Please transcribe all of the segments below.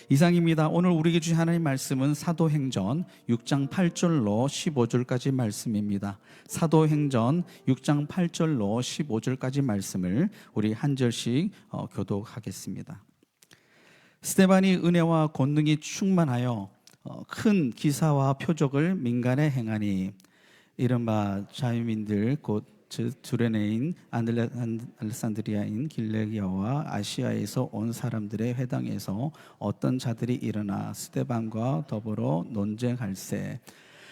이상입니다. 오늘 우리에게 주신 하나님 말씀은 사도행전 6장 8절로 15절까지 말씀입니다. 사도행전 6장 8절로 15절까지 말씀을 우리 한 절씩 교독하겠습니다. 스데반이 은혜와 권능이 충만하여 큰 기사와 표적을 민간에 행하니 이른바 자유민들 곧 두레네인 알렉산드리아인 길레기아와 아시아에서 온 사람들의 회당에서 어떤 자들이 일어나 스데반과 더불어 논쟁할세.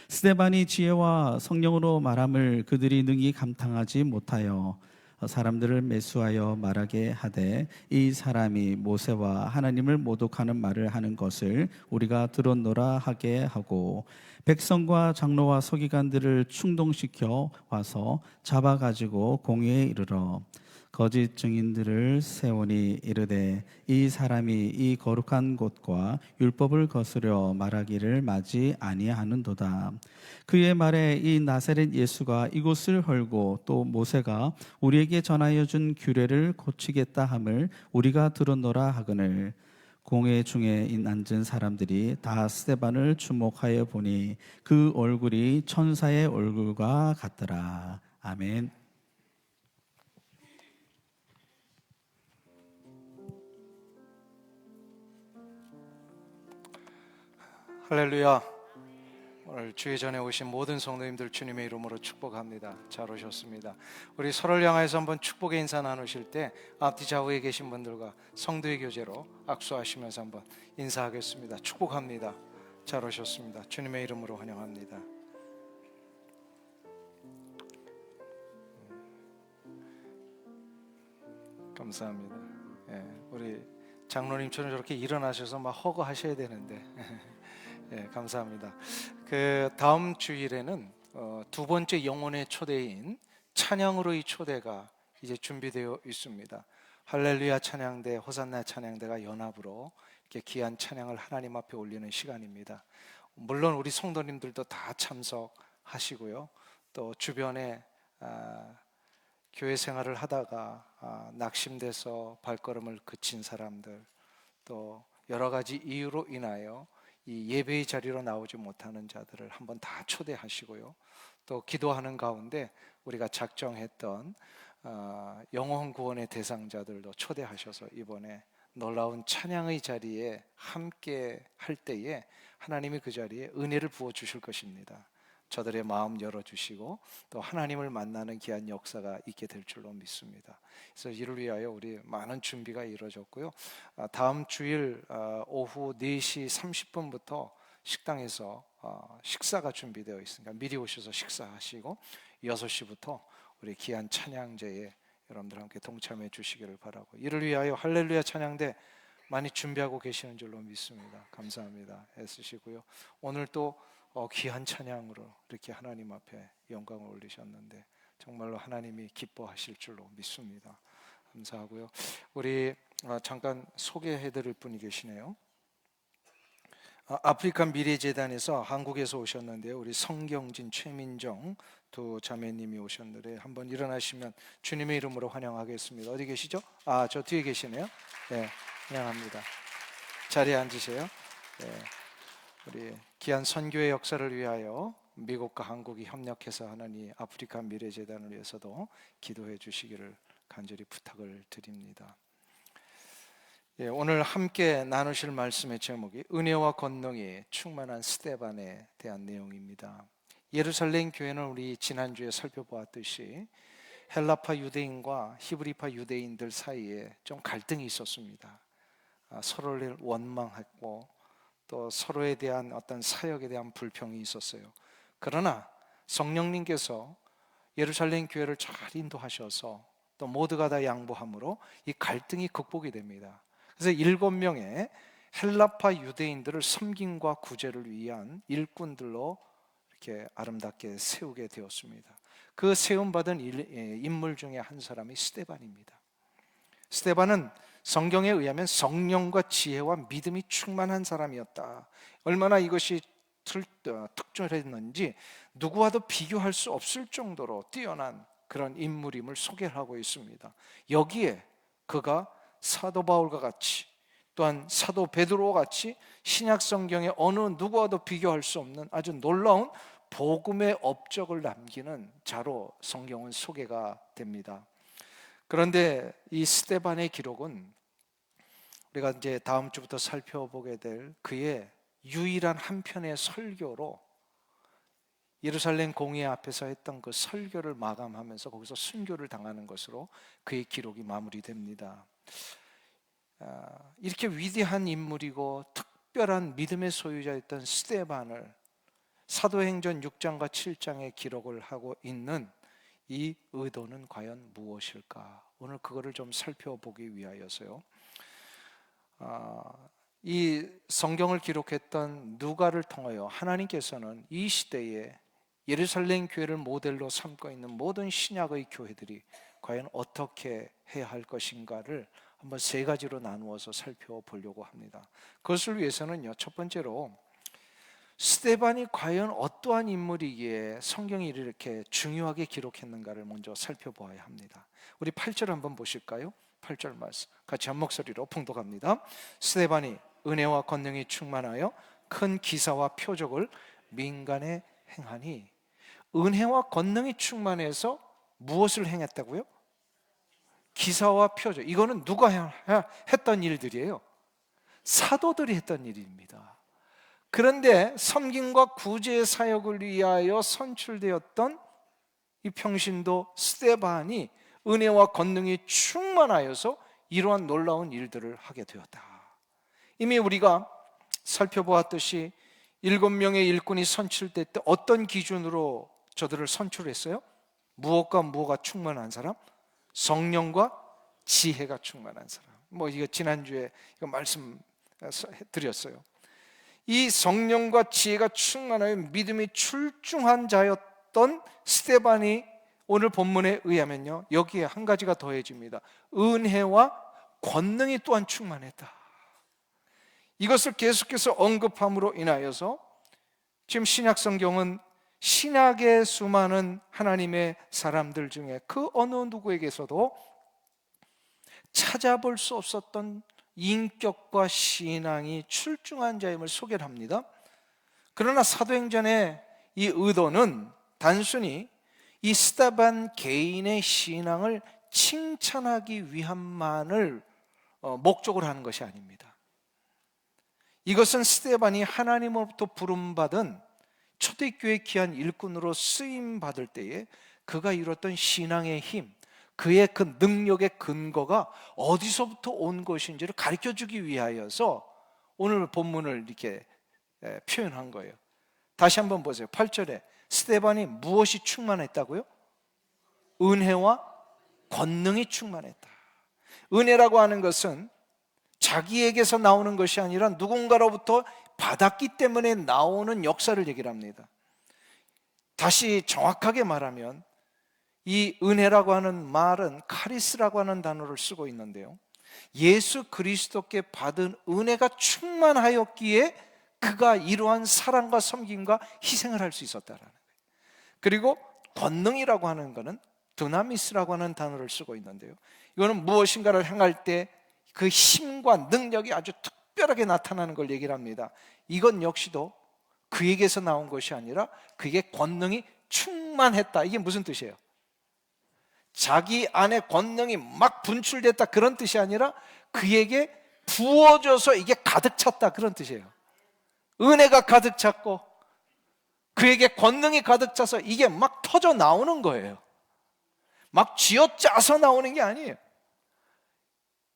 스데반이 지혜와 성령으로 말함을 그들이 능히 감당하지 못하여 사람들을 매수하여 말하게 하되, 이 사람이 모세와 하나님을 모독하는 말을 하는 것을 우리가 들었노라 하게 하고, 백성과 장로와 서기관들을 충동시켜 와서 잡아가지고 공회에 이르러 거짓 증인들을 세우니 이르되, 이 사람이 이 거룩한 곳과 율법을 거스려 말하기를 마지 아니하는도다. 그의 말에 이 나사렛 예수가 이곳을 헐고 또 모세가 우리에게 전하여 준 규례를 고치겠다 함을 우리가 들었노라 하거늘, 공회 중에 앉은 사람들이 다 스데반을 주목하여 보니 그 얼굴이 천사의 얼굴과 같더라. 아멘. 할렐루야. 오늘 주의 전에 오신 모든 성도님들 주님의 이름으로 축복합니다. 잘 오셨습니다. 우리 서로를 향해서 한번 축복의 인사 나누실 때 앞뒤 좌우에 계신 분들과 성도의 교제로 악수하시면서 한번 인사하겠습니다. 축복합니다. 잘 오셨습니다. 주님의 이름으로 환영합니다. 감사합니다. 우리 장로님처럼 저렇게 일어나셔서 막 허거하셔야 되는데 감사합니다. 그 다음 주일에는 두 번째 영혼의 초대인 찬양으로의 초대가 이제 준비되어 있습니다. 할렐루야 찬양대, 호산나 찬양대가 연합으로 이렇게 귀한 찬양을 하나님 앞에 올리는 시간입니다. 물론 우리 성도님들도 다 참석하시고요. 또 주변에 교회 생활을 하다가 낙심돼서 발걸음을 그친 사람들, 또 여러 가지 이유로 인하여 이 예배의 자리로 나오지 못하는 자들을 한번 다 초대하시고요. 또 기도하는 가운데 우리가 작정했던 영혼 구원의 대상자들도 초대하셔서 이번에 놀라운 찬양의 자리에 함께 할 때에 하나님이 그 자리에 은혜를 부어 주실 것입니다. 저들의 마음 열어주시고 또 하나님을 만나는 귀한 역사가 있게 될 줄로 믿습니다. 그래서 이를 위하여 우리 많은 준비가 이루어졌고요. 다음 주일 오후 4시 30분부터 식당에서 식사가 준비되어 있으니까 미리 오셔서 식사하시고 6시부터 우리 귀한 찬양제에 여러분들 함께 동참해 주시기를 바라고, 이를 위하여 할렐루야 찬양대 많이 준비하고 계시는 줄로 믿습니다. 감사합니다. 애쓰시고요. 오늘 또 귀한 찬양으로 이렇게 하나님 앞에 영광을 올리셨는데 정말로 하나님이 기뻐하실 줄로 믿습니다. 감사하고요. 우리 잠깐 소개해드릴 분이 계시네요. 아프리카 미래재단에서 한국에서 오셨는데요. 우리 성경진, 최민정 두 자매님이 오셨는데 한번 일어나시면 주님의 이름으로 환영하겠습니다. 어디 계시죠? 저 뒤에 계시네요. 네, 환영합니다. 자리에 앉으세요. 네. 우리 귀한 선교의 역사를 위하여 미국과 한국이 협력해서 하는 이 아프리카 미래재단을 위해서도 기도해 주시기를 간절히 부탁을 드립니다. 오늘 함께 나누실 말씀의 제목이 은혜와 권능이 충만한 스데반에 대한 내용입니다. 예루살렘 교회는 우리 지난주에 살펴보았듯이 헬라파 유대인과 히브리파 유대인들 사이에 좀 갈등이 있었습니다. 서로를 원망했고 또 서로에 대한 어떤 사역에 대한 불평이 있었어요. 그러나 성령님께서 예루살렘 교회를 잘 인도하셔서 또 모두가 다 양보함으로 이 갈등이 극복이 됩니다. 그래서 7명의 헬라파 유대인들을 섬김과 구제를 위한 일꾼들로 이렇게 아름답게 세우게 되었습니다. 그 세움받은 인물 중에 한 사람이 스데반입니다. 스데반은 성경에 의하면 성령과 지혜와 믿음이 충만한 사람이었다. 얼마나 이것이 특별했는지 누구와도 비교할 수 없을 정도로 뛰어난 그런 인물임을 소개하고 있습니다. 여기에 그가 사도 바울과 같이 또한 사도 베드로와 같이 신약 성경의 어느 누구와도 비교할 수 없는 아주 놀라운 복음의 업적을 남기는 자로 성경은 소개가 됩니다. 그런데 이 스데반의 기록은 우리가 이제 다음 주부터 살펴보게 될 그의 유일한 한 편의 설교로 예루살렘 공회 앞에서 했던 그 설교를 마감하면서 거기서 순교를 당하는 것으로 그의 기록이 마무리됩니다. 이렇게 위대한 인물이고 특별한 믿음의 소유자였던 스데반을 사도행전 6장과 7장에 기록을 하고 있는 이 의도는 과연 무엇일까? 오늘 그거를 좀 살펴보기 위하여서요. 이 성경을 기록했던 누가를 통하여 하나님께서는 이 시대에 예루살렘 교회를 모델로 삼고 있는 모든 신약의 교회들이 과연 어떻게 해야 할 것인가를 한번 세 가지로 나누어서 살펴보려고 합니다. 그것을 위해서는요, 첫 번째로 스데반이 과연 어떠한 인물이기에 성경이 이렇게 중요하게 기록했는가를 먼저 살펴보아야 합니다. 우리 8절 한번 보실까요? 8절 말씀 같이 한 목소리로 봉독합니다. 스데반이 은혜와 권능이 충만하여 큰 기사와 표적을 민간에 행하니. 은혜와 권능이 충만해서 무엇을 행했다고요? 기사와 표적. 이거는 누가 했던 일들이에요? 사도들이 했던 일입니다. 그런데 섬김과 구제의 사역을 위하여 선출되었던 이 평신도 스데반이 은혜와 권능이 충만하여서 이러한 놀라운 일들을 하게 되었다. 이미 우리가 살펴보았듯이 7명의 일꾼이 선출될 때 어떤 기준으로 저들을 선출했어요? 무엇과 무엇가 충만한 사람? 성령과 지혜가 충만한 사람. 이거 지난주에 이거 말씀 드렸어요. 이 성령과 지혜가 충만하여 믿음이 출중한 자였던 스데반이 오늘 본문에 의하면요, 여기에 한 가지가 더해집니다. 은혜와 권능이 또한 충만했다. 이것을 계속해서 언급함으로 인하여서 지금 신약 성경은 신약의 수많은 하나님의 사람들 중에 그 어느 누구에게서도 찾아볼 수 없었던 인격과 신앙이 출중한 자임을 소개를 합니다. 그러나 사도행전의 이 의도는 단순히 이 스데반 개인의 신앙을 칭찬하기 위함만을 목적으로 하는 것이 아닙니다. 이것은 스데반이 하나님으로부터 부름받은 초대교회 귀한 일꾼으로 쓰임받을 때에 그가 이뤘던 신앙의 힘, 그의 그 능력의 근거가 어디서부터 온 것인지를 가르쳐주기 위하여서 오늘 본문을 이렇게 표현한 거예요. 다시 한번 보세요. 8절에 스데반이 무엇이 충만했다고요? 은혜와 권능이 충만했다. 은혜라고 하는 것은 자기에게서 나오는 것이 아니라 누군가로부터 받았기 때문에 나오는 역사를 얘기를 합니다. 다시 정확하게 말하면 이 은혜라고 하는 말은 카리스라고 하는 단어를 쓰고 있는데요, 예수 그리스도께 받은 은혜가 충만하였기에 그가 이러한 사랑과 섬김과 희생을 할 수 있었다라는 거예요. 그리고 권능이라고 하는 것은 드나미스라고 하는 단어를 쓰고 있는데요, 이거는 무엇인가를 행할 때 그 힘과 능력이 아주 특별하게 나타나는 걸 얘기를 합니다. 이건 역시도 그에게서 나온 것이 아니라 그에게 권능이 충만했다. 이게 무슨 뜻이에요? 자기 안에 권능이 막 분출됐다 그런 뜻이 아니라 그에게 부어져서 이게 가득 찼다 그런 뜻이에요. 은혜가 가득 찼고 그에게 권능이 가득 차서 이게 막 터져 나오는 거예요. 막 쥐어짜서 나오는 게 아니에요.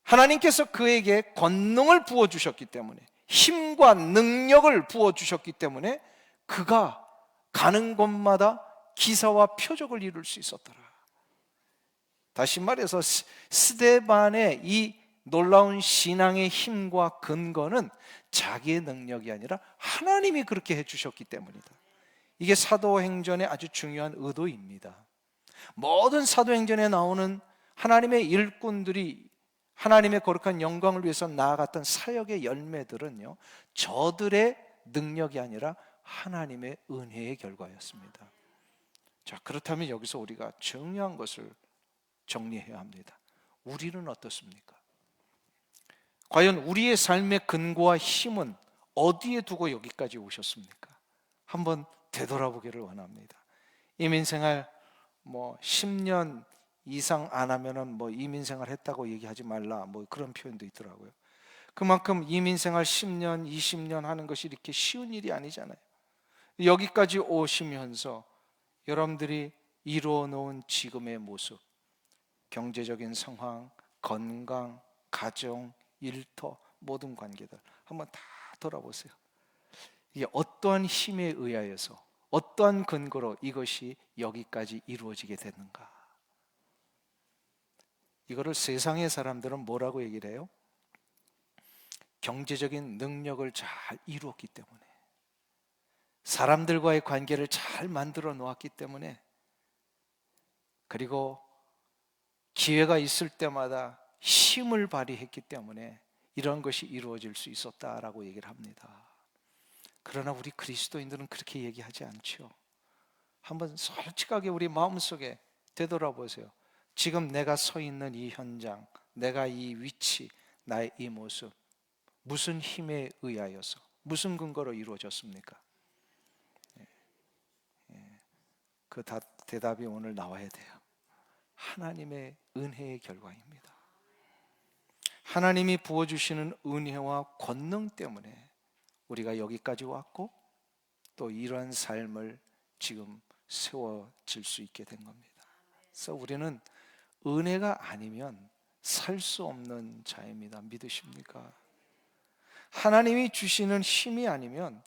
하나님께서 그에게 권능을 부어주셨기 때문에, 힘과 능력을 부어주셨기 때문에 그가 가는 곳마다 기사와 표적을 이룰 수 있었더라. 다시 말해서 스데반의 이 놀라운 신앙의 힘과 근거는 자기의 능력이 아니라 하나님이 그렇게 해주셨기 때문이다. 이게 사도행전의 아주 중요한 의도입니다. 모든 사도행전에 나오는 하나님의 일꾼들이 하나님의 거룩한 영광을 위해서 나아갔던 사역의 열매들은요, 저들의 능력이 아니라 하나님의 은혜의 결과였습니다. 자, 그렇다면 여기서 우리가 중요한 것을 정리해야 합니다. 우리는 어떻습니까? 과연 우리의 삶의 근거와 힘은 어디에 두고 여기까지 오셨습니까? 한번 되돌아보기를 원합니다. 이민생활 10년 이상 안 하면은 이민생활 했다고 얘기하지 말라, 그런 표현도 있더라고요. 그만큼 이민생활 10년, 20년 하는 것이 이렇게 쉬운 일이 아니잖아요. 여기까지 오시면서 여러분들이 이루어 놓은 지금의 모습, 경제적인 상황, 건강, 가정, 일터, 모든 관계들 한번 다 돌아보세요. 이게 어떠한 힘에 의하여서, 어떠한 근거로 이것이 여기까지 이루어지게 됐는가? 이거를 세상의 사람들은 뭐라고 얘기를 해요? 경제적인 능력을 잘 이루었기 때문에, 사람들과의 관계를 잘 만들어 놓았기 때문에, 그리고 기회가 있을 때마다 힘을 발휘했기 때문에 이런 것이 이루어질 수 있었다라고 얘기를 합니다. 그러나 우리 그리스도인들은 그렇게 얘기하지 않죠. 한번 솔직하게 우리 마음속에 되돌아보세요. 지금 내가 서 있는 이 현장, 내가 이 위치, 나의 이 모습, 무슨 힘에 의하여서, 무슨 근거로 이루어졌습니까? 그 대답이 오늘 나와야 돼요. 하나님의 은혜의 결과입니다. 하나님이 부어주시는 은혜와 권능 때문에 우리가 여기까지 왔고, 또 이러한 삶을 지금 세워질 수 있게 된 겁니다. 그래서 우리는 은혜가 아니면 살 수 없는 자입니다. 믿으십니까? 하나님이 주시는 힘이 아니면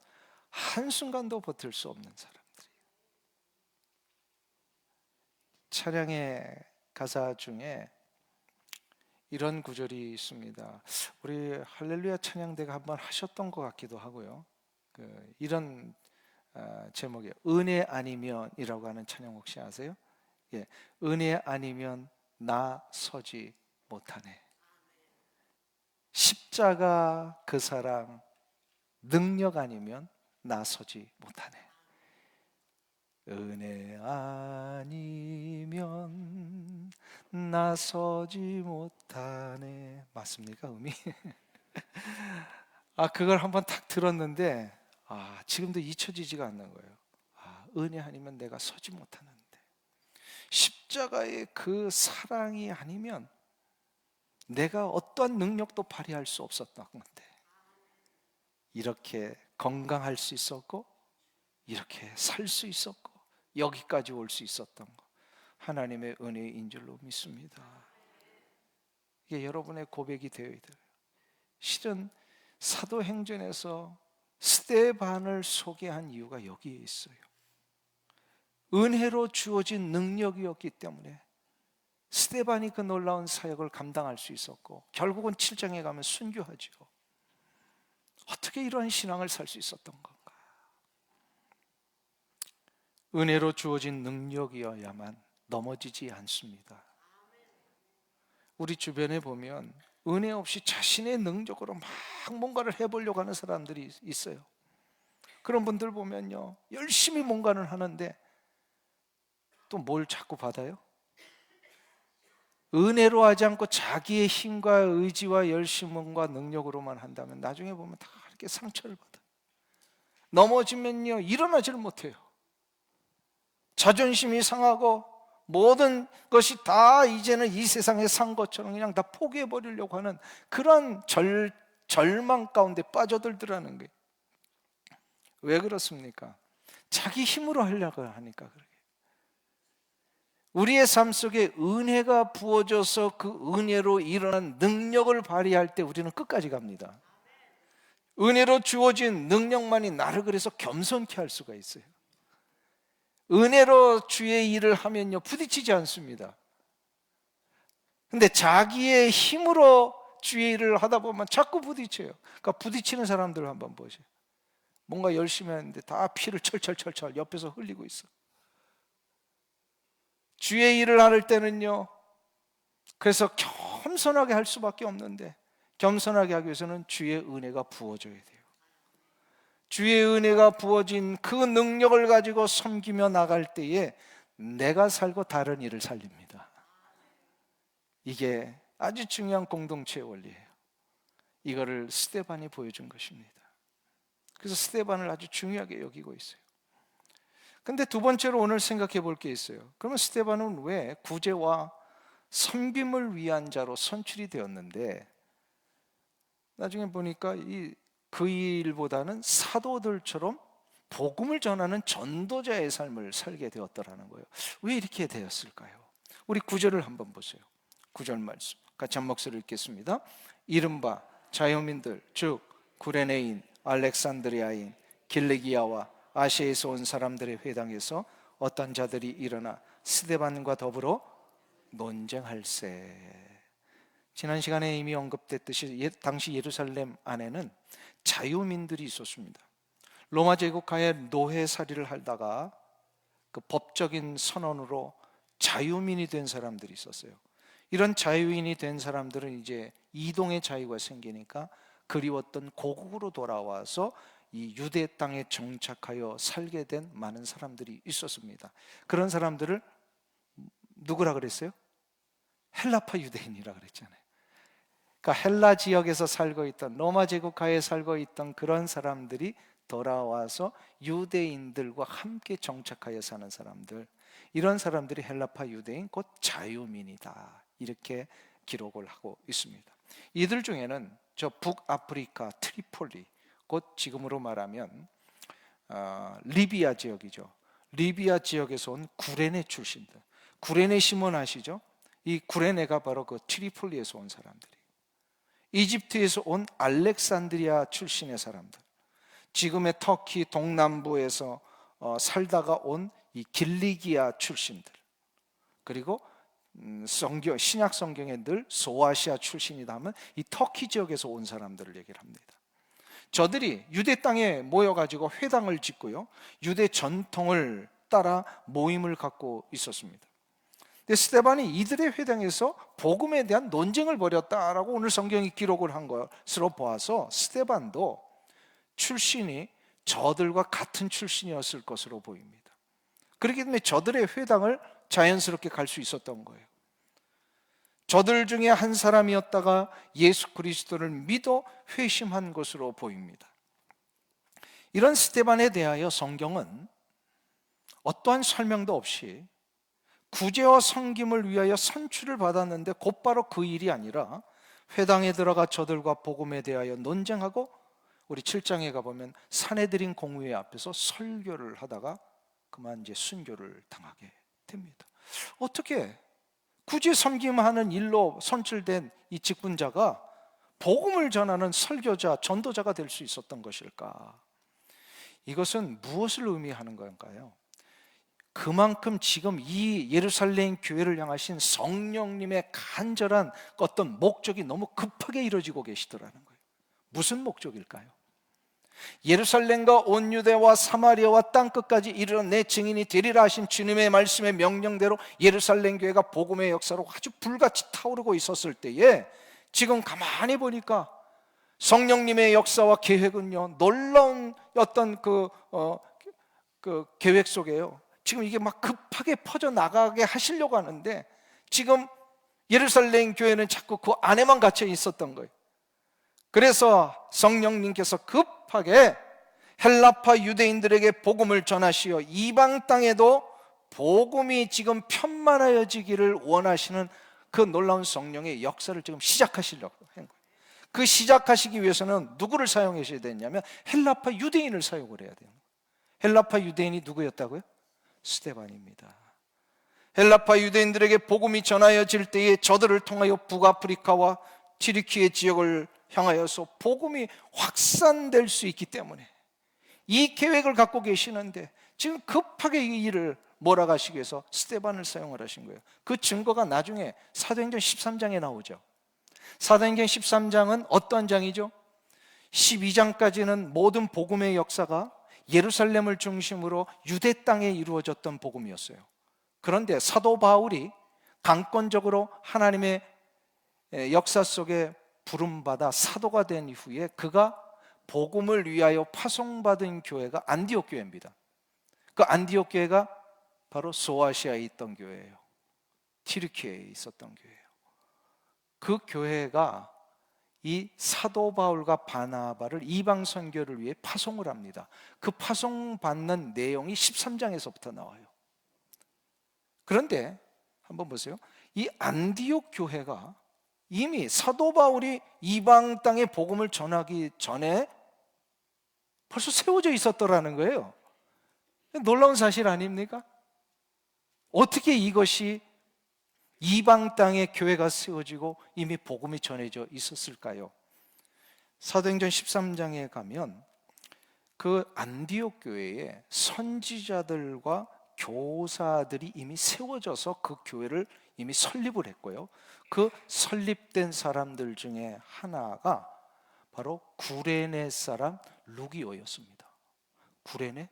한순간도 버틸 수 없는 사람들이에요. 찬양의 가사 중에 이런 구절이 있습니다. 우리 할렐루야 찬양대가 한번 하셨던 것 같기도 하고요. 이런 제목이에요. 은혜 아니면이라고 하는 찬양 혹시 아세요? 예, 은혜 아니면 나 서지 못하네. 십자가 그 사랑, 능력 아니면 나 서지 못하네. 은혜 아니면 나 서지 못하네. 맞습니까, 음이? 그걸 한번 딱 들었는데 지금도 잊혀지지가 않는 거예요. 은혜 아니면 내가 서지 못하는데, 십자가의 그 사랑이 아니면 내가 어떠한 능력도 발휘할 수 없었던 건데, 이렇게 건강할 수 있었고, 이렇게 살 수 있었고, 여기까지 올 수 있었던 것, 하나님의 은혜인 줄로 믿습니다. 이게 여러분의 고백이 되어야 돼요. 실은 사도행전에서 스데반을 소개한 이유가 여기에 있어요. 은혜로 주어진 능력이었기 때문에 스데반이 그 놀라운 사역을 감당할 수 있었고, 결국은 7장에 가면 순교하죠. 어떻게 이러한 신앙을 살 수 있었던 건가? 은혜로 주어진 능력이어야만 넘어지지 않습니다. 우리 주변에 보면 은혜 없이 자신의 능력으로 막 뭔가를 해보려고 하는 사람들이 있어요. 그런 분들 보면요, 열심히 뭔가를 하는데 또 뭘 자꾸 받아요? 은혜로 하지 않고 자기의 힘과 의지와 열심과 능력으로만 한다면 나중에 보면 다 이렇게 상처를 받아요. 넘어지면요, 일어나지를 못해요. 자존심이 상하고 모든 것이 다 이제는 이 세상에 산 것처럼 그냥 다 포기해버리려고 하는 그런 절망 가운데 빠져들더라는 거예요. 왜 그렇습니까? 자기 힘으로 하려고 하니까 그래요. 우리의 삶 속에 은혜가 부어져서 그 은혜로 일어난 능력을 발휘할 때 우리는 끝까지 갑니다. 은혜로 주어진 능력만이 나를 그래서 겸손케 할 수가 있어요. 은혜로 주의 일을 하면요, 부딪히지 않습니다. 근데 자기의 힘으로 주의 일을 하다 보면 자꾸 부딪혀요. 그러니까 부딪히는 사람들을 한번 보세요. 뭔가 열심히 하는데 다 피를 철철철철 옆에서 흘리고 있어. 주의 일을 할 때는요, 그래서 겸손하게 할 수밖에 없는데, 겸손하게 하기 위해서는 주의 은혜가 부어져야 돼요. 주의 은혜가 부어진 그 능력을 가지고 섬기며 나갈 때에 내가 살고 다른 이를 살립니다. 이게 아주 중요한 공동체의 원리예요. 이거를 스데반이 보여준 것입니다. 그래서 스데반을 아주 중요하게 여기고 있어요. 근데 두 번째로 오늘 생각해 볼 게 있어요. 그러면 스데반은 왜 구제와 섬김을 위한 자로 선출이 되었는데, 나중에 보니까 그 일보다는 사도들처럼 복음을 전하는 전도자의 삶을 살게 되었더라는 거예요. 왜 이렇게 되었을까요? 우리 9절을 한번 보세요. 9절 말씀 같이 한 목소리 읽겠습니다. 이른바 자유민들 즉 구레네인, 알렉산드리아인, 길리기아와 아시아에서 온 사람들의 회당에서 어떤 자들이 일어나 스데반과 더불어 논쟁할세. 지난 시간에 이미 언급됐듯이 당시 예루살렘 안에는 자유민들이 있었습니다. 로마 제국하에 노예살이를 하다가 그 법적인 선언으로 자유민이 된 사람들이 있었어요. 이런 자유인이 된 사람들은 이제 이동의 자유가 생기니까 그리웠던 고국으로 돌아와서 이 유대 땅에 정착하여 살게 된 많은 사람들이 있었습니다. 그런 사람들을 누구라 그랬어요? 헬라파 유대인이라 그랬잖아요. 그러니까 헬라 지역에서 살고 있던, 로마 제국하에 살고 있던 그런 사람들이 돌아와서 유대인들과 함께 정착하여 사는 사람들, 이런 사람들이 헬라파 유대인 곧 자유민이다, 이렇게 기록을 하고 있습니다. 이들 중에는 저 북아프리카 트리폴리, 곧 지금으로 말하면 리비아 지역이죠. 리비아 지역에서 온 구레네 출신들, 구레네 시몬 아시죠? 이 구레네가 바로 그 트리폴리에서 온 사람들이, 이집트에서 온 알렉산드리아 출신의 사람들, 지금의 터키 동남부에서 살다가 온 이 길리기아 출신들, 그리고 신약 성경에 늘 소아시아 출신이다 하면 이 터키 지역에서 온 사람들을 얘기를 합니다. 저들이 유대 땅에 모여가지고 회당을 짓고요, 유대 전통을 따라 모임을 갖고 있었습니다. 근데 스데반이 이들의 회당에서 복음에 대한 논쟁을 벌였다라고 오늘 성경이 기록을 한 것으로 보아서 스데반도 출신이 저들과 같은 출신이었을 것으로 보입니다. 그렇기 때문에 저들의 회당을 자연스럽게 갈 수 있었던 거예요. 저들 중에 한 사람이었다가 예수 그리스도를 믿어 회심한 것으로 보입니다. 이런 스데반에 대하여 성경은 어떠한 설명도 없이 구제와 섬김을 위하여 선출을 받았는데 곧바로 그 일이 아니라 회당에 들어가 저들과 복음에 대하여 논쟁하고, 우리 7장에 가보면 사내들인 공회 앞에서 설교를 하다가 그만 이제 순교를 당하게 됩니다. 어떻게 구제 섬김하는 일로 선출된 이 직분자가 복음을 전하는 설교자, 전도자가 될 수 있었던 것일까? 이것은 무엇을 의미하는 건가요? 그만큼 지금 이 예루살렘 교회를 향하신 성령님의 간절한 어떤 목적이 너무 급하게 이루어지고 계시더라는 거예요. 무슨 목적일까요? 예루살렘과 온 유대와 사마리아와 땅끝까지 이르러 내 증인이 되리라 하신 주님의 말씀의 명령대로 예루살렘 교회가 복음의 역사로 아주 불같이 타오르고 있었을 때에, 지금 가만히 보니까 성령님의 역사와 계획은요, 놀라운 어떤 그 계획 속에요, 지금 이게 막 급하게 퍼져나가게 하시려고 하는데, 지금 예루살렘 교회는 자꾸 그 안에만 갇혀 있었던 거예요. 그래서 성령님께서 급하게 헬라파 유대인들에게 복음을 전하시어 이방 땅에도 복음이 지금 편만하여지기를 원하시는 그 놀라운 성령의 역사를 지금 시작하시려고 한 거예요. 그 시작하시기 위해서는 누구를 사용하셔야 되냐면 헬라파 유대인을 사용을 해야 돼요. 헬라파 유대인이 누구였다고요? 스데반입니다. 헬라파 유대인들에게 복음이 전하여질 때에 저들을 통하여 북아프리카와 튀르키예 지역을 향하여서 복음이 확산될 수 있기 때문에 이 계획을 갖고 계시는데, 지금 급하게 이 일을 몰아가시기 위해서 스데반을 사용을 하신 거예요. 그 증거가 나중에 사도행전 13장에 나오죠. 사도행전 13장은 어떤 장이죠? 12장까지는 모든 복음의 역사가 예루살렘을 중심으로 유대 땅에 이루어졌던 복음이었어요. 그런데 사도 바울이 강권적으로 하나님의 역사 속에 부름받아 사도가 된 이후에 그가 복음을 위하여 파송받은 교회가 안디옥 교회입니다. 그 안디옥 교회가 바로 소아시아에 있던 교회예요. 튀르키예에 있었던 교회예요. 그 교회가 이 사도 바울과 바나바를 이방 선교를 위해 파송을 합니다. 그 파송받는 내용이 13장에서부터 나와요. 그런데 한번 보세요. 이 안디옥 교회가 이미 사도 바울이 이방 땅에 복음을 전하기 전에 벌써 세워져 있었더라는 거예요. 놀라운 사실 아닙니까? 어떻게 이것이 이방 땅에 교회가 세워지고 이미 복음이 전해져 있었을까요? 사도행전 13장에 가면 그 안디옥 교회에 선지자들과 교사들이 이미 세워져서 그 교회를 이미 설립을 했고요. 그 설립된 사람들 중에 하나가 바로 구레네 사람 루기오였습니다. 구레네?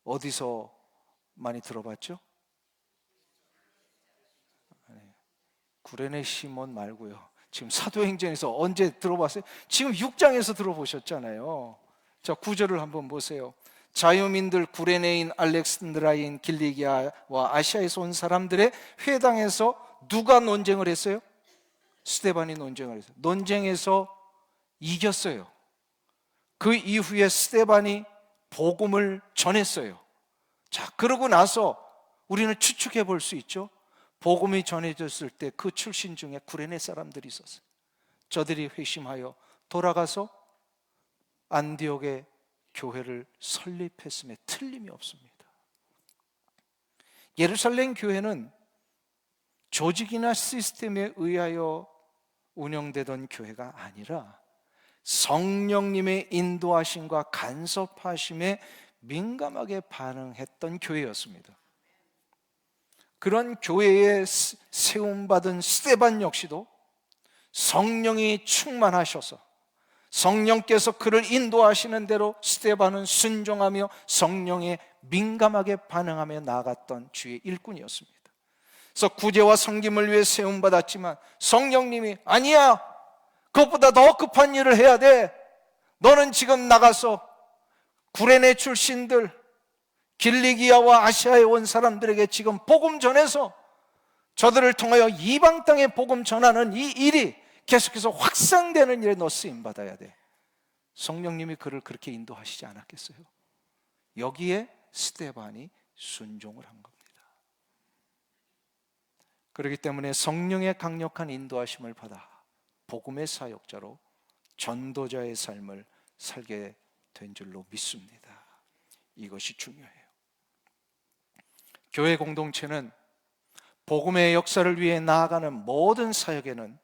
어디서 많이 들어봤죠? 구레네 시몬 말고요. 지금 사도행전에서 언제 들어봤어요? 지금 6장에서 들어보셨잖아요. 자, 9절을 한번 보세요. 자유민들 구레네인 알렉산드라인 길리기아와 아시아에서 온 사람들의 회당에서 누가 논쟁을 했어요? 스데반이 논쟁을 했어요. 논쟁에서 이겼어요. 그 이후에 스데반이 복음을 전했어요. 자, 그러고 나서 우리는 추측해 볼 수 있죠. 복음이 전해졌을 때 그 출신 중에 구레네 사람들이 있었어요. 저들이 회심하여 돌아가서 안디옥의 교회를 설립했음에 틀림이 없습니다. 예루살렘 교회는 조직이나 시스템에 의하여 운영되던 교회가 아니라 성령님의 인도하심과 간섭하심에 민감하게 반응했던 교회였습니다. 그런 교회에 세움받은 스데반 역시도 성령이 충만하셔서 성령께서 그를 인도하시는 대로 스데반은 순종하며 성령에 민감하게 반응하며 나아갔던 주의 일꾼이었습니다. 그래서 구제와 섬김을 위해 세움받았지만 성령님이 아니야, 그것보다 더 급한 일을 해야 돼. 너는 지금 나가서 구레네 출신들 길리기아와 아시아에 온 사람들에게 지금 복음 전해서 저들을 통하여 이방 땅에 복음 전하는 이 일이 계속해서 확산되는 일에 너 쓰임받아야 돼. 성령님이 그를 그렇게 인도하시지 않았겠어요? 여기에 스데반이 순종을 한 겁니다. 그렇기 때문에 성령의 강력한 인도하심을 받아 복음의 사역자로 전도자의 삶을 살게 된 줄로 믿습니다. 이것이 중요해요. 교회 공동체는 복음의 역사를 위해 나아가는 모든 사역에는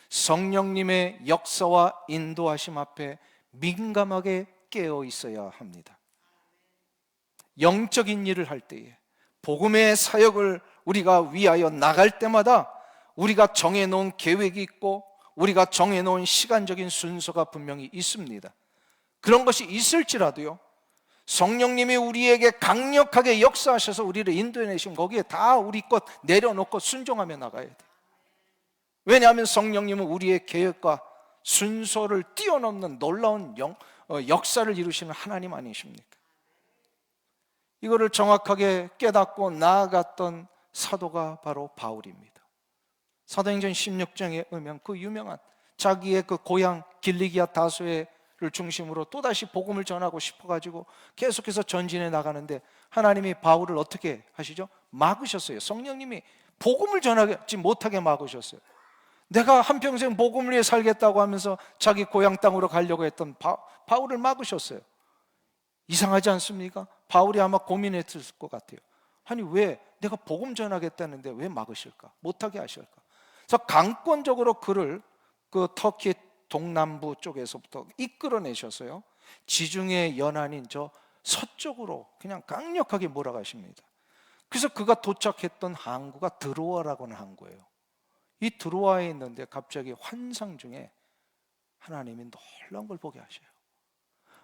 성령님의 역사와 인도하심 앞에 민감하게 깨어 있어야 합니다. 영적인 일을 할 때에 복음의 사역을 우리가 위하여 나갈 때마다 우리가 정해놓은 계획이 있고 우리가 정해놓은 시간적인 순서가 분명히 있습니다. 그런 것이 있을지라도요, 성령님이 우리에게 강력하게 역사하셔서 우리를 인도해내시면 거기에 다 우리 것 내려놓고 순종하며 나가야 돼요. 왜냐하면 성령님은 우리의 계획과 순서를 뛰어넘는 놀라운 역사를 이루시는 하나님 아니십니까? 이거를 정확하게 깨닫고 나아갔던 사도가 바로 바울입니다. 사도행전 16장에 보면 그 유명한 자기의 그 고향 길리기아 다소를 중심으로 또다시 복음을 전하고 싶어가지고 계속해서 전진해 나가는데 하나님이 바울을 어떻게 하시죠? 막으셨어요. 성령님이 복음을 전하지 못하게 막으셨어요. 내가 한평생 복음을 위해 살겠다고 하면서 자기 고향 땅으로 가려고 했던 바울을 막으셨어요. 이상하지 않습니까? 바울이 아마 고민했을 것 같아요. 아니, 왜 내가 복음 전하겠다는데 왜 막으실까? 못하게 하실까? 그래서 강권적으로 그를 그 터키 동남부 쪽에서부터 이끌어내셔서요, 지중해 연안인 저 서쪽으로 그냥 강력하게 몰아가십니다. 그래서 그가 도착했던 항구가 드로아라고는 항구예요. 이 드로아에 있는데 갑자기 환상 중에 하나님이 놀라운 걸 보게 하셔요.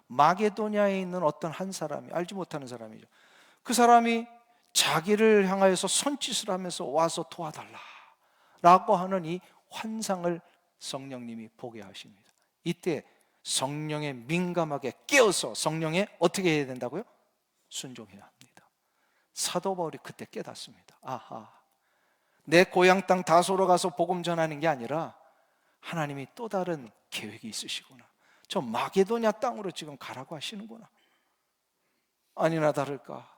마게도냐에 있는 어떤 한 사람이, 알지 못하는 사람이죠, 그 사람이 자기를 향하여서 손짓을 하면서 와서 도와달라 라고 하는 이 환상을 성령님이 보게 하십니다. 이때 성령에 민감하게 깨어서 성령에 어떻게 해야 된다고요? 순종해야 합니다. 사도 바울이 그때 깨닫습니다. 아하, 내 고향 땅 다소로 가서 복음 전하는 게 아니라 하나님이 또 다른 계획이 있으시구나. 저 마게도냐 땅으로 지금 가라고 하시는구나. 아니나 다를까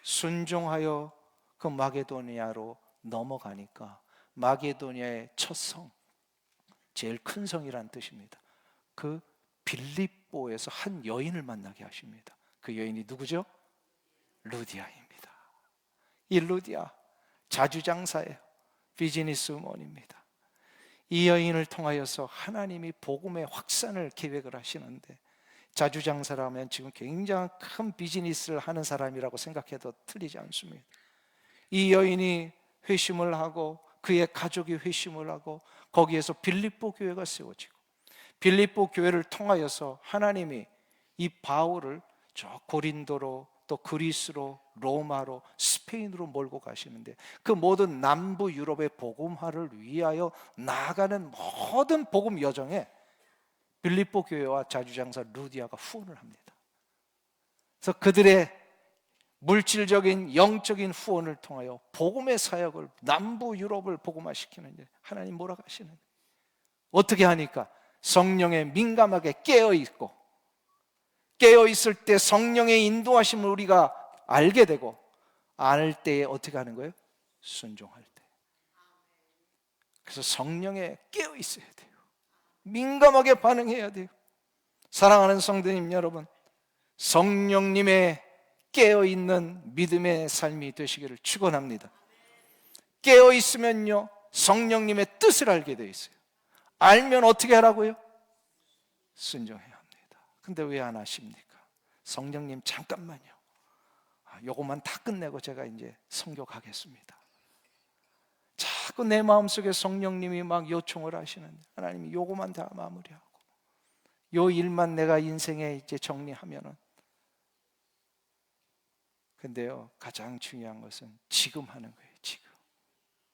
순종하여 그 마게도냐로 넘어가니까 마게도냐의 첫 성, 제일 큰 성이란 뜻입니다. 그 빌립보에서 한 여인을 만나게 하십니다. 그 여인이 누구죠? 루디아입니다. 이 루디아 자주장사예요. 비즈니스 우먼입니다. 이 여인을 통하여서 하나님이 복음의 확산을 계획을 하시는데, 자주장사라면 지금 굉장히 큰 비즈니스를 하는 사람이라고 생각해도 틀리지 않습니다. 이 여인이 회심을 하고 그의 가족이 회심을 하고 거기에서 빌립보 교회가 세워지고, 빌립보 교회를 통하여서 하나님이 이 바울을 저 고린도로, 또 그리스로, 로마로, 스페인으로 몰고 가시는데, 그 모든 남부 유럽의 복음화를 위하여 나아가는 모든 복음 여정에 빌립보 교회와 자주장사 루디아가 후원을 합니다. 그래서 그들의 물질적인 영적인 후원을 통하여 복음의 사역을, 남부 유럽을 복음화시키는 일, 하나님 몰아가시는 일. 어떻게 하니까? 성령에 민감하게 깨어있고, 깨어있을 때 성령의 인도하심을 우리가 알게 되고, 알 때에 어떻게 하는 거예요? 순종할 때. 그래서 성령에 깨어있어야 돼요. 민감하게 반응해야 돼요. 사랑하는 성도님 여러분, 성령님의 깨어있는 믿음의 삶이 되시기를 축원합니다. 깨어있으면요 성령님의 뜻을 알게 돼 있어요. 알면 어떻게 하라고요? 순종해야 합니다. 근데 왜 안 하십니까? 성령님 잠깐만요, 요것만 다 끝내고 제가 이제 선교 가겠습니다. 자꾸 내 마음속에 성령님이 막 요청을 하시는데, 하나님이 요것만 다 마무리하고 요 일만 내가 인생에 이제 정리하면은. 근데요 가장 중요한 것은 지금 하는 거예요. 지금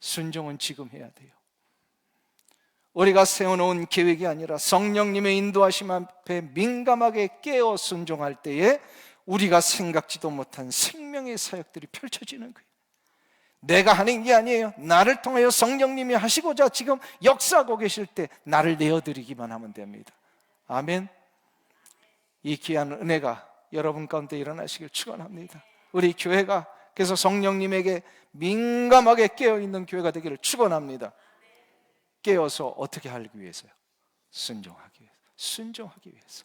순종은 지금 해야 돼요. 우리가 세워놓은 계획이 아니라 성령님의 인도하심 앞에 민감하게 깨어 순종할 때에 우리가 생각지도 못한 생명의 사역들이 펼쳐지는 거예요. 내가 하는 게 아니에요. 나를 통하여 성령님이 하시고자 지금 역사하고 계실 때 나를 내어드리기만 하면 됩니다. 아멘. 이 귀한 은혜가 여러분 가운데 일어나시길 축원합니다. 우리 교회가 그래서 성령님에게 민감하게 깨어있는 교회가 되기를 축원합니다. 깨어서 어떻게 하기 위해서요? 순종하기 위해서. 순종하기 위해서.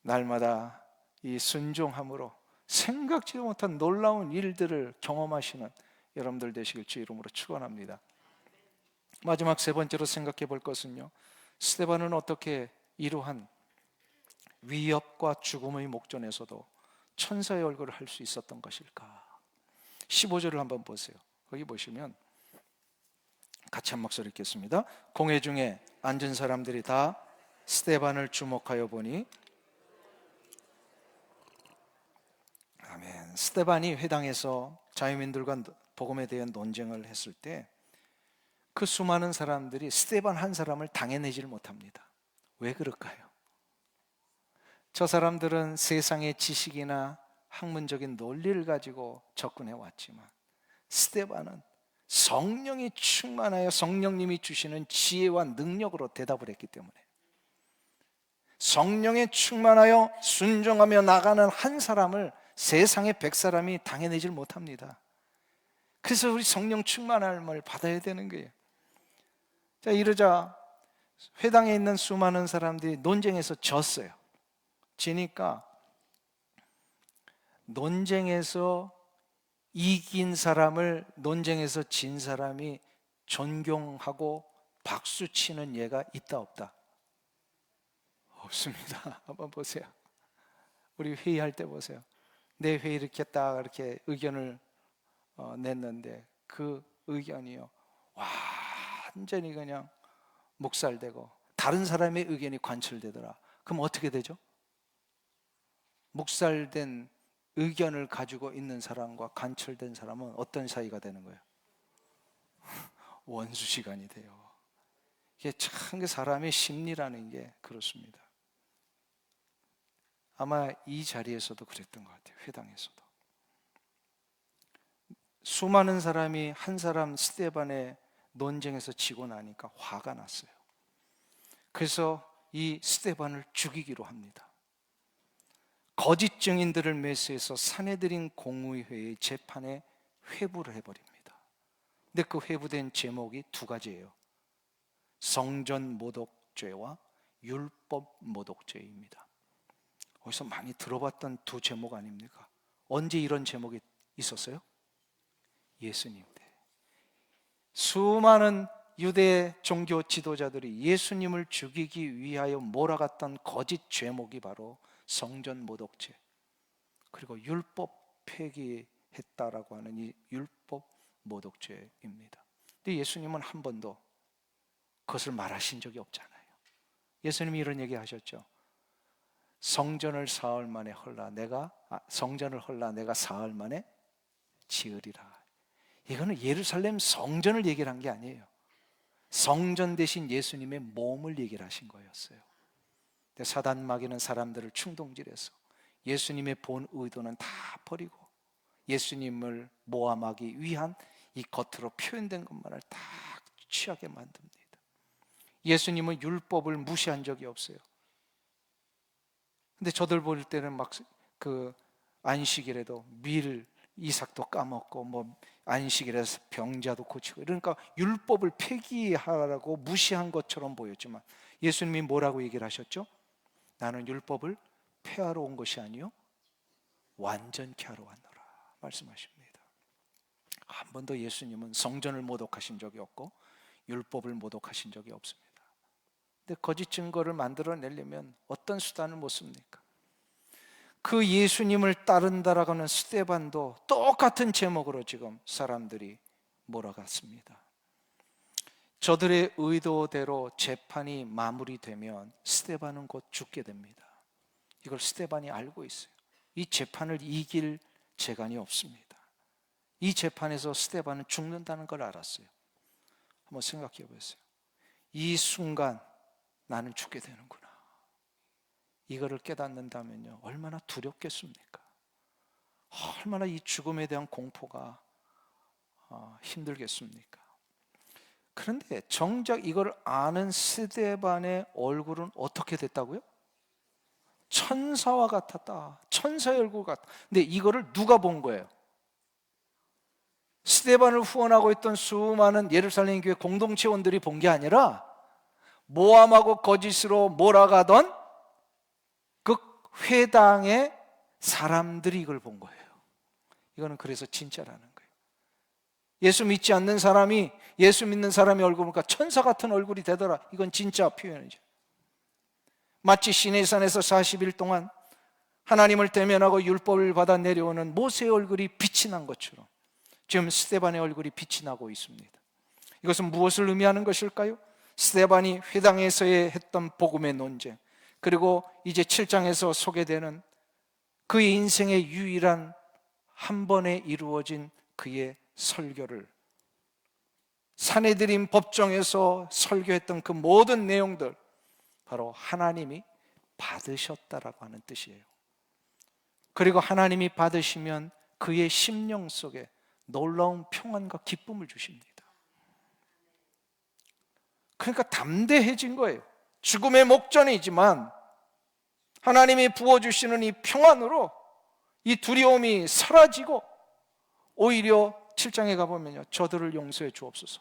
날마다 이 순종함으로 생각지도 못한 놀라운 일들을 경험하시는 여러분들 되시길 주 이름으로 축원합니다. 마지막 세 번째로 생각해 볼 것은요, 스데반은 어떻게 이러한 위협과 죽음의 목전에서도 천사의 얼굴을 할 수 있었던 것일까? 15절을 한번 보세요. 거기 보시면 같이 한 목소리 읽겠습니다. 공회 중에 앉은 사람들이 다 스데반을 주목하여 보니, 아멘. 스데반이 회당에서 자유민들과 복음에 대한 논쟁을 했을 때 그 수많은 사람들이 스데반 한 사람을 당해내지를 못합니다. 왜 그럴까요? 저 사람들은 세상의 지식이나 학문적인 논리를 가지고 접근해 왔지만, 스데반은 성령이 충만하여 성령님이 주시는 지혜와 능력으로 대답을 했기 때문에, 성령에 충만하여 순종하며 나가는 한 사람을 세상의 100사람이 당해내질 못합니다. 그래서 우리 성령 충만함을 받아야 되는 거예요. 자, 이러자 회당에 있는 수많은 사람들이 논쟁에서 졌어요. 지니까 논쟁에서 이긴 사람을 논쟁에서 진 사람이 존경하고 박수 치는 예가 있다 없다? 없습니다. 한번 보세요. 우리 회의할 때 보세요. 내 회의 이렇게 딱 이렇게 의견을 냈는데 그 의견이요 완전히 그냥 묵살되고 다른 사람의 의견이 관철되더라. 그럼 어떻게 되죠? 묵살된 의견을 가지고 있는 사람과 관철된 사람은 어떤 사이가 되는 거예요? 원수 시간이 돼요. 이게 참 사람의 심리라는 게 그렇습니다. 아마 이 자리에서도 그랬던 것 같아요. 회당에서도 수많은 사람이 한 사람 스데반의 논쟁에서 지고 나니까 화가 났어요. 그래서 이 스데반을 죽이기로 합니다. 거짓 증인들을 매수해서 사내들인 공의회의 재판에 회부를 해버립니다. 근데 그 회부된 제목이 두 가지예요. 성전 모독죄와 율법 모독죄입니다. 어디서 많이 들어봤던 두 제목 아닙니까? 언제 이런 제목이 있었어요? 예수님 때. 수많은 유대 종교 지도자들이 예수님을 죽이기 위하여 몰아갔던 거짓 죄목이 바로 성전 모독죄, 그리고 율법 폐기했다라고 하는 이 율법 모독죄입니다. 근데 예수님은 한 번도 그것을 말하신 적이 없잖아요. 예수님이 이런 얘기 하셨죠. 성전을 사흘 만에 성전을 헐라 내가 사흘 만에 지으리라. 이거는 예루살렘 성전을 얘기를 한 게 아니에요. 성전 대신 예수님의 몸을 얘기를 하신 거였어요. 근데 사단 마귀는 사람들을 충동질해서 예수님의 본 의도는 다 버리고 예수님을 모함하기 위한 이 겉으로 표현된 것만을 다 취하게 만듭니다. 예수님은 율법을 무시한 적이 없어요. 근데 저들 볼 때는 막 그 안식일에도 밀 이삭도 까먹고 뭐 안식일에서 병자도 고치고, 그러니까 율법을 폐기하라고 무시한 것처럼 보였지만 예수님이 뭐라고 얘기를 하셨죠? 나는 율법을 폐하러 온 것이 아니요 완전케 하러 왔노라 말씀하십니다. 한 번도 예수님은 성전을 모독하신 적이 없고 율법을 모독하신 적이 없습니다. 근데 거짓 증거를 만들어내려면 어떤 수단을 못 씁니까? 그 예수님을 따른다라고 하는 스데반도 똑같은 제목으로 지금 사람들이 몰아갔습니다. 저들의 의도대로 재판이 마무리되면 스데반은 곧 죽게 됩니다. 이걸 스데반이 알고 있어요. 이 재판을 이길 재간이 없습니다. 이 재판에서 스데반은 죽는다는 걸 알았어요. 한번 생각해 보세요. 이 순간 나는 죽게 되는구나, 이거를 깨닫는다면요 얼마나 두렵겠습니까? 얼마나 이 죽음에 대한 공포가 힘들겠습니까? 그런데 정작 이걸 아는 스데반의 얼굴은 어떻게 됐다고요? 천사와 같았다. 천사의 얼굴 같다. 근데 이거를 누가 본 거예요? 스데반을 후원하고 있던 수많은 예루살렘 교회 공동체원들이 본 게 아니라 모함하고 거짓으로 몰아가던 그 회당의 사람들이 이걸 본 거예요. 이거는 그래서 진짜라는 거예요. 예수 믿지 않는 사람이 예수 믿는 사람의 얼굴 보니까 천사 같은 얼굴이 되더라. 이건 진짜 표현이죠. 마치 시내산에서 40일 동안 하나님을 대면하고 율법을 받아 내려오는 모세의 얼굴이 빛이 난 것처럼 지금 스데반의 얼굴이 빛이 나고 있습니다. 이것은 무엇을 의미하는 것일까요? 스데반이 회당에서의 했던 복음의 논쟁, 그리고 이제 7장에서 소개되는 그의 인생의 유일한 한 번에 이루어진 그의 설교를, 산헤드린 법정에서 설교했던 그 모든 내용들, 바로 하나님이 받으셨다라고 하는 뜻이에요. 그리고 하나님이 받으시면 그의 심령 속에 놀라운 평안과 기쁨을 주십니다. 그러니까 담대해진 거예요. 죽음의 목전이지만 하나님이 부어주시는 이 평안으로 이 두려움이 사라지고 오히려 7장에 가보면요 저들을 용서해 주옵소서,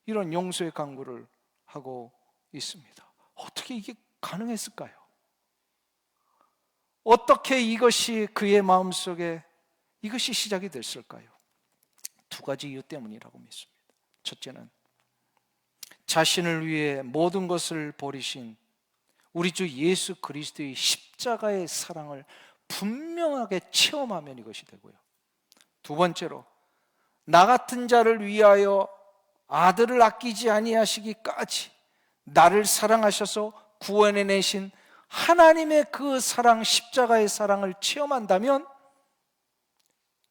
이런 용서의 간구를 하고 있습니다. 어떻게 이게 가능했을까요? 어떻게 이것이 그의 마음속에 이것이 시작이 됐을까요? 두 가지 이유 때문이라고 믿습니다. 첫째는 자신을 위해 모든 것을 버리신 우리 주 예수 그리스도의 십자가의 사랑을 분명하게 체험하면 이것이 되고요. 두 번째로 나 같은 자를 위하여 아들을 아끼지 아니하시기까지 나를 사랑하셔서 구원해 내신 하나님의 그 사랑, 십자가의 사랑을 체험한다면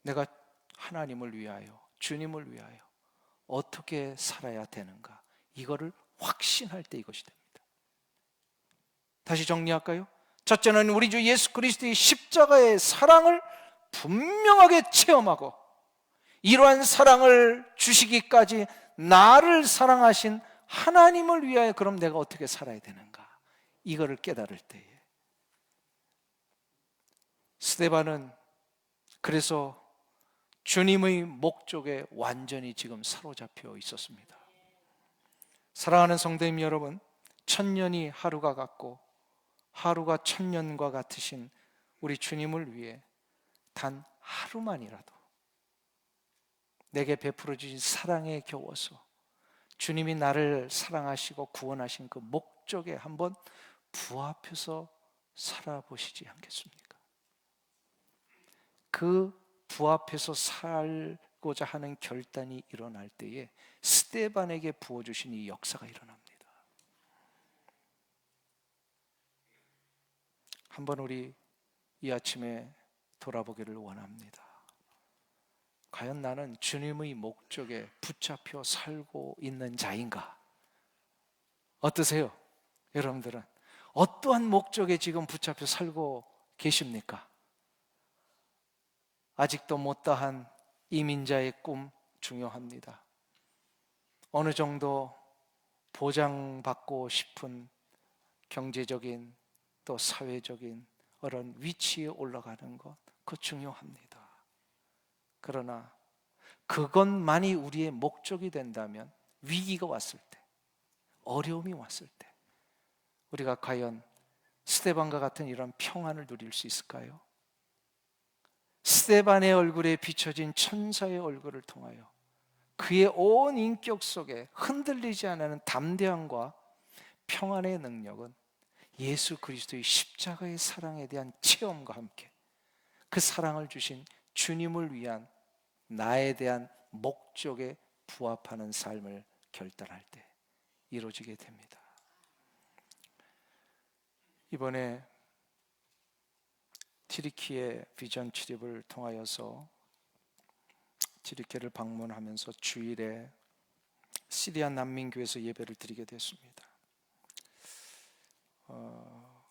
내가 하나님을 위하여, 주님을 위하여 어떻게 살아야 되는가, 이거를 확신할 때 이것이 됩니다. 다시 정리할까요? 첫째는 우리 주 예수 그리스도의 십자가의 사랑을 분명하게 체험하고 이러한 사랑을 주시기까지 나를 사랑하신 하나님을 위하여 그럼 내가 어떻게 살아야 되는가, 이거를 깨달을 때에 스데반은 그래서 주님의 목적에 완전히 지금 사로잡혀 있었습니다. 사랑하는 성도님 여러분, 1000년이 하루가 같고 하루가 1000년과 같으신 우리 주님을 위해 단 하루만이라도 내게 베풀어 주신 사랑에 겨워서 주님이 나를 사랑하시고 구원하신 그 목적에 한번 부합해서 살아보시지 않겠습니까? 그 부합해서 살고자 하는 결단이 일어날 때에 스데반에게 부어주신 이 역사가 일어납니다. 한번 우리 이 아침에 돌아보기를 원합니다. 과연 나는 주님의 목적에 붙잡혀 살고 있는 자인가? 어떠세요? 여러분들은 어떠한 목적에 지금 붙잡혀 살고 계십니까? 아직도 못다한 이민자의 꿈 중요합니다. 어느 정도 보장받고 싶은 경제적인 또 사회적인 그런 위치에 올라가는 것, 그거 중요합니다. 그러나 그것만이 우리의 목적이 된다면 위기가 왔을 때, 어려움이 왔을 때 우리가 과연 스데반과 같은 이런 평안을 누릴 수 있을까요? 스데반의 얼굴에 비춰진 천사의 얼굴을 통하여 그의 온 인격 속에 흔들리지 않는 담대함과 평안의 능력은 예수 그리스도의 십자가의 사랑에 대한 체험과 함께 그 사랑을 주신 주님을 위한 나에 대한 목적에 부합하는 삶을 결단할 때 이루어지게 됩니다. 이번에 튀르키예 비전 출입을 통하여서 튀르키예를 방문하면서 주일에 시리아 난민교회에서 예배를 드리게 됐습니다.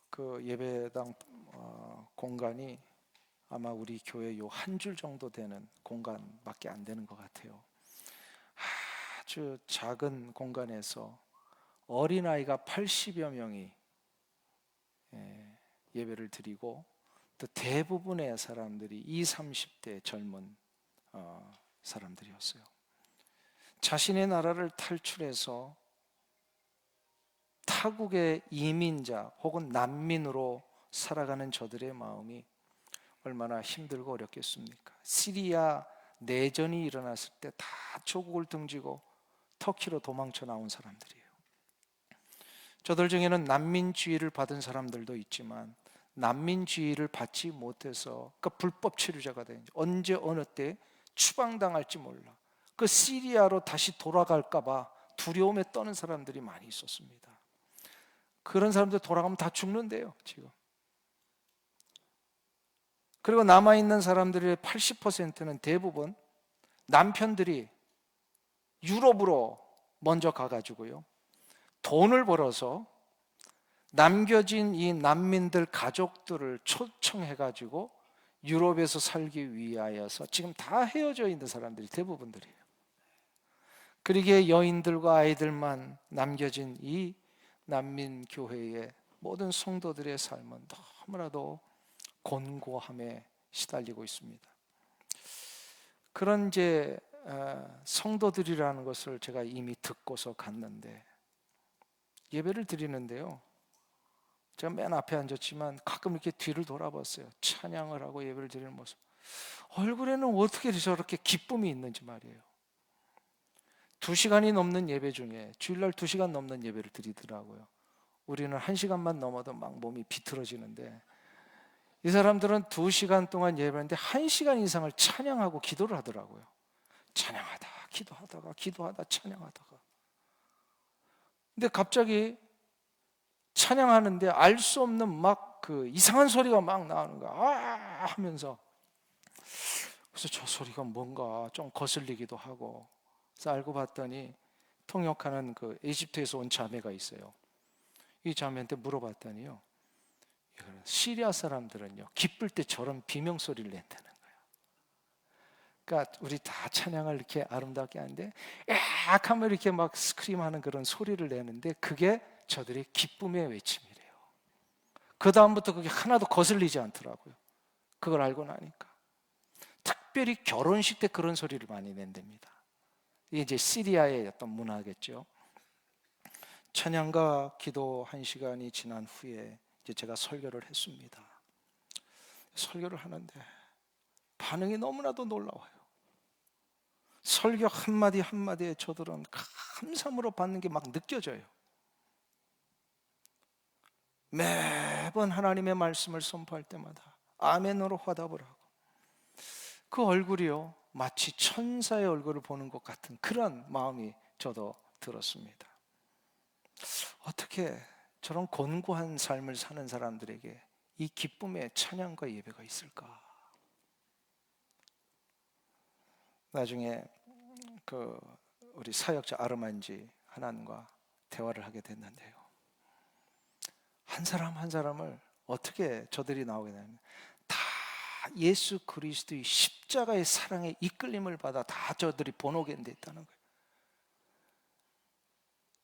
그 예배당 공간이 아마 우리 교회 요 한 줄 정도 되는 공간밖에 안 되는 것 같아요. 아주 작은 공간에서 어린아이가 80여 명이 예배를 드리고 또 대부분의 사람들이 20, 30대 젊은 사람들이었어요. 자신의 나라를 탈출해서 타국의 이민자 혹은 난민으로 살아가는 저들의 마음이 얼마나 힘들고 어렵겠습니까? 시리아 내전이 일어났을 때 다 조국을 등지고 터키로 도망쳐 나온 사람들이에요. 저들 중에는 난민주의를 받은 사람들도 있지만 난민주의를 받지 못해서 그러니까 불법 체류자가 된 언제 어느 때 추방당할지 몰라. 그 시리아로 다시 돌아갈까 봐 두려움에 떠는 사람들이 많이 있었습니다. 그런 사람들 돌아가면 다 죽는데요, 지금. 그리고 남아있는 사람들의 80%는 대부분 남편들이 유럽으로 먼저 가가지고요, 돈을 벌어서 남겨진 이 난민들 가족들을 초청해가지고 유럽에서 살기 위하여서 지금 다 헤어져 있는 사람들이 대부분들이에요. 그러기에 여인들과 아이들만 남겨진 이 난민교회의 모든 성도들의 삶은 너무나도 곤고함에 시달리고 있습니다. 그런 이제 성도들이라는 것을 제가 이미 듣고서 갔는데 예배를 드리는데요, 제가 맨 앞에 앉았지만 가끔 이렇게 뒤를 돌아봤어요. 찬양을 하고 예배를 드리는 모습. 얼굴에는 어떻게 저렇게 기쁨이 있는지 말이에요. 2시간이 넘는 예배 중에 주일날 2시간 넘는 예배를 드리더라고요. 우리는 1시간만 넘어도 막 몸이 비틀어지는데 이 사람들은 2시간 동안 예배했는데 1시간 이상을 찬양하고 기도를 하더라고요. 찬양하다 기도하다 찬양하다가. 근데 갑자기 찬양하는데 알 수 없는 막 그 이상한 소리가 막 나오는 거야. 아 하면서. 그래서 저 소리가 뭔가 좀 거슬리기도 하고. 그래서 알고 봤더니 통역하는 그 이집트에서 온 자매가 있어요. 이 자매한테 물어봤더니요, 시리아 사람들은요 기쁠 때 저런 비명소리를 낸다는 거예요. 그러니까 우리 다 찬양을 이렇게 아름답게 하는데 약 하면 이렇게 막 스크림하는 그런 소리를 내는데 그게 저들의 기쁨의 외침이래요. 그 다음부터 그게 하나도 거슬리지 않더라고요. 그걸 알고 나니까. 특별히 결혼식 때 그런 소리를 많이 낸답니다. 이게 이제 시리아의 어떤 문화겠죠. 찬양과 기도 1시간이 지난 후에 이제 제가 설교를 했습니다. 설교를 하는데 반응이 너무나도 놀라워요. 설교 한마디 한마디에 저들은 감사함으로 받는 게 막 느껴져요. 매번 하나님의 말씀을 선포할 때마다 아멘으로 화답을 하고, 그 얼굴이요 마치 천사의 얼굴을 보는 것 같은 그런 마음이 저도 들었습니다. 어떻게 저런 곤고한 삶을 사는 사람들에게 이 기쁨의 찬양과 예배가 있을까? 나중에 우리 사역자 아르만지 하나님과 대화를 하게 됐는데요, 한 사람 한 사람을 어떻게 저들이 나오게 되냐면 다 예수 그리스도의 십자가의 사랑에 이끌림을 받아 다 저들이 본오겐데 있다는 거예요.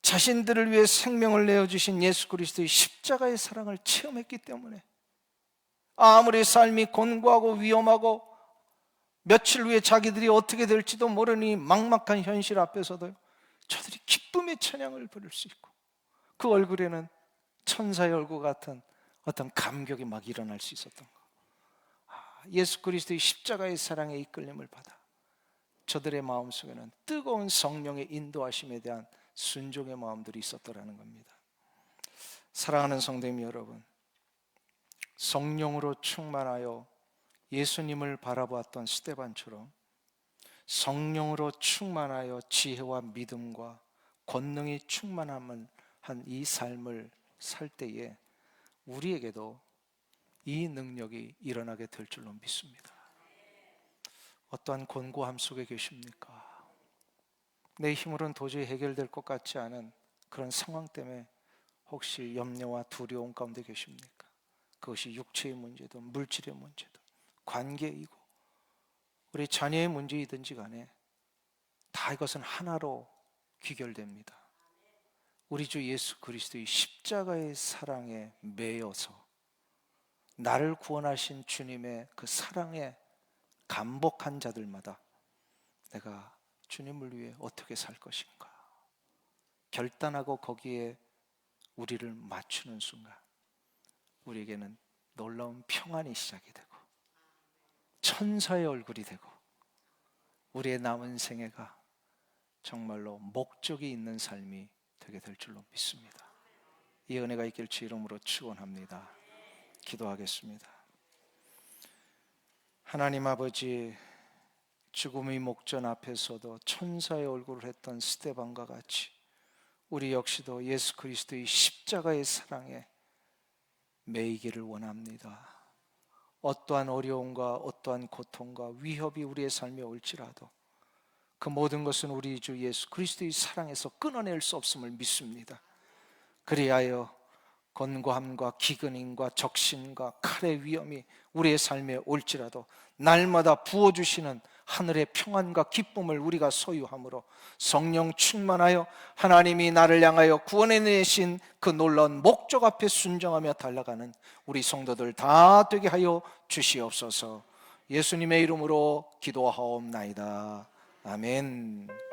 자신들을 위해 생명을 내어주신 예수 그리스도의 십자가의 사랑을 체험했기 때문에 아무리 삶이 곤고하고 위험하고 며칠 후에 자기들이 어떻게 될지도 모르니 막막한 현실 앞에서도 저들이 기쁨의 찬양을 부를 수 있고, 그 얼굴에는 천사의 얼굴 같은 어떤 감격이 막 일어날 수 있었던 거. 예수 그리스도의 십자가의 사랑에 이끌림을 받아 저들의 마음속에는 뜨거운 성령의 인도하심에 대한 순종의 마음들이 있었더라는 겁니다. 사랑하는 성도님 여러분, 성령으로 충만하여 예수님을 바라보았던 스데반처럼 성령으로 충만하여 지혜와 믿음과 권능이 충만함을 한 이 삶을 살 때에 우리에게도 이 능력이 일어나게 될 줄로 믿습니다. 어떠한 곤고함 속에 계십니까? 내 힘으로는 도저히 해결될 것 같지 않은 그런 상황 때문에 혹시 염려와 두려움 가운데 계십니까? 그것이 육체의 문제든 물질의 문제든 관계이고 우리 자녀의 문제이든지 간에 다 이것은 하나로 귀결됩니다. 우리 주 예수 그리스도의 십자가의 사랑에 매여서 나를 구원하신 주님의 그 사랑에 감복한 자들마다 내가 주님을 위해 어떻게 살 것인가 결단하고 거기에 우리를 맞추는 순간 우리에게는 놀라운 평안이 시작이 되고 천사의 얼굴이 되고 우리의 남은 생애가 정말로 목적이 있는 삶이 되게 될 줄로 믿습니다. 이 은혜가 있길 주 이름으로 축원합니다. 기도하겠습니다. 하나님 아버지, 죽음의 목전 앞에서도 천사의 얼굴을 했던 스데반과 같이 우리 역시도 예수 그리스도의 십자가의 사랑에 매이기를 원합니다. 어떠한 어려움과 어떠한 고통과 위협이 우리의 삶에 올지라도 그 모든 것은 우리 주 예수 그리스도의 사랑에서 끊어낼 수 없음을 믿습니다. 그리하여 권고함과 기근임과 적신과 칼의 위험이 우리의 삶에 올지라도 날마다 부어주시는 하늘의 평안과 기쁨을 우리가 소유함으로 성령 충만하여 하나님이 나를 향하여 구원해 내신 그 놀라운 목적 앞에 순종하며 달려가는 우리 성도들 다 되게 하여 주시옵소서. 예수님의 이름으로 기도하옵나이다. 아멘.